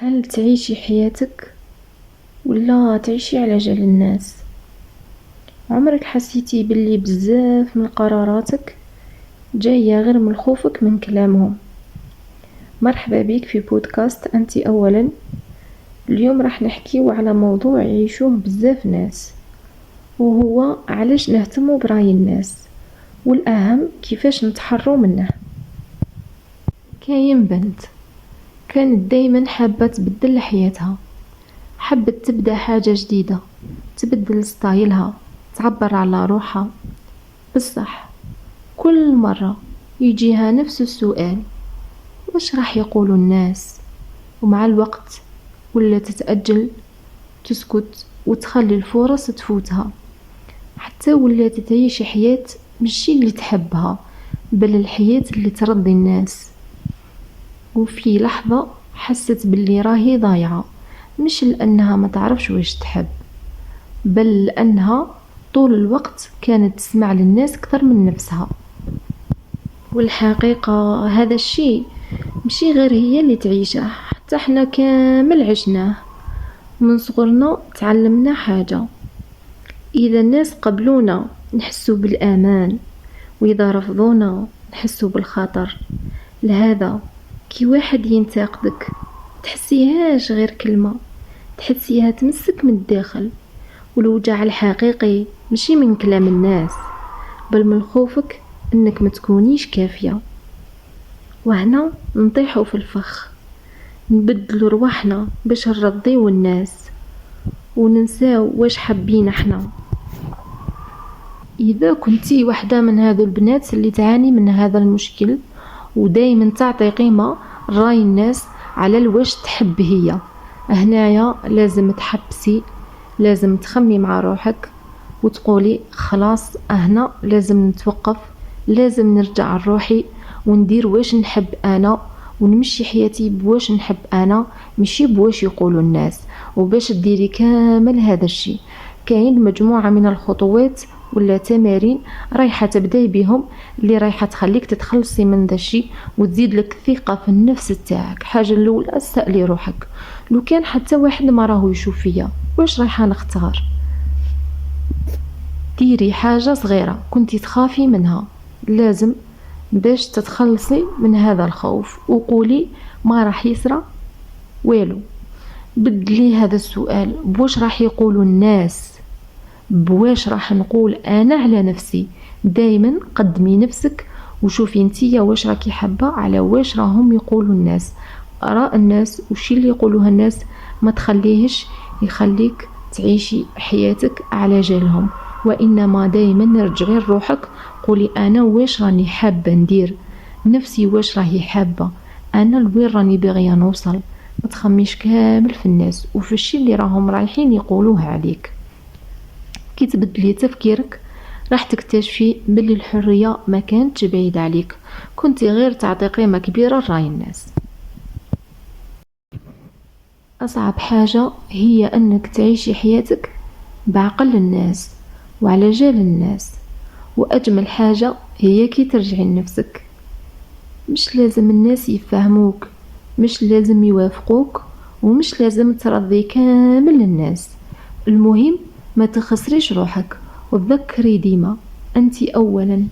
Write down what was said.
هل تعيشي حياتك ولا تعيشي على جال الناس؟ عمرك حسيتي باللي بزاف من قراراتك جاية غير من خوفك من كلامهم؟ مرحبا بك في بودكاست أنت أولا. اليوم راح نحكيو على موضوع يعيشوه بزاف ناس، وهو علاش نهتمو برأي الناس، والأهم كيفاش نتحرو منه. كاين بنت كانت دايما حابة تبدل حياتها، حبت تبدأ حاجة جديدة، تبدل ستايلها، تعبر على روحها. بصح كل مرة يجيها نفس السؤال: واش راح يقولوا الناس؟ ومع الوقت ولا تتأجل، تسكت وتخلي الفرص تفوتها، حتى ولات تعيش حياة ماشي اللي تحبها، بل الحياة اللي ترضي الناس. وفي لحظة حست باللي راهي ضايعة، مش لأنها ما تعرفش واش تحب، بل لأنها طول الوقت كانت تسمع للناس أكثر من نفسها. والحقيقة هذا الشيء مشي غير هي اللي تعيشه، حتى احنا كامل عشناه. من صغرنا تعلمنا حاجة: إذا الناس قبلونا نحسوا بالأمان، وإذا رفضونا نحسوا بالخطر. لهذا كي واحد ينتقدك تحسيهاش غير كلمة، تحسيها تمسك من الداخل. والوجع الحقيقي مشي من كلام الناس، بل من خوفك انك ما تكونيش كافية. وهنا نطيحوا في الفخ، نبدلوا رواحنا باش نرضيو الناس وننساو واش حابين احنا. اذا كنتي واحدة من هذو البنات اللي تعاني من هذا المشكل، ودايما تعطي قيمة رأي الناس على الواش تحب هي، هنايا لازم تحبسي، لازم تخمي مع روحك وتقولي خلاص هنا لازم نتوقف، لازم نرجع لروحي وندير واش نحب انا، ونمشي حياتي بواش نحب انا، ماشي بواش يقولوا الناس. وباش تديري كامل هذا الشيء كاين مجموعة من الخطوات ولا تمارين رايحة تبداي بهم، اللي رايحة تخليك تتخلصي من ذا الشيء وتزيد لك ثقة في النفس تاعك. حاجة الأولى: سألي روحك، لو كان حتى واحد ما راهو يشوف فيا واش رايحة نختار؟ ديري حاجة صغيرة كنتي تخافي منها لازم باش تتخلصي من هذا الخوف، وقولي ما راح يسرى والو. بدلي هذا السؤال: بواش راح يقولوا الناس، بواش راح نقول انا على نفسي. دايما قدمي نفسك وشوفي انتيا واش راكي حابه، على واش راهم يقولوا الناس. اراء الناس وشي اللي يقولوها الناس ما تخليهش يخليك تعيشي حياتك على جالهم، وانما دايما نرجعي لروحك، قولي انا واش راني حابه ندير، نفسي واش راهي حابه، انا لوين راني باغيه نوصل. ما تخميش كامل في الناس وفي الشي اللي راهم رايحين يقولوه عليك. كي تبدلي تفكيرك راح تكتشفي باللي الحرية ما كانتش بعيدة عليك، كنتي غير تعطي قيمة كبيرة لرأي الناس. أصعب حاجة هي أنك تعيشي حياتك بعقل الناس وعلى جال الناس، وأجمل حاجة هي كي ترجعي لنفسك. مش لازم الناس يفهموك، مش لازم يوافقوك، ومش لازم ترضي كامل الناس. المهم ما تخسريش روحك، وتذكري ديما أنت أولا.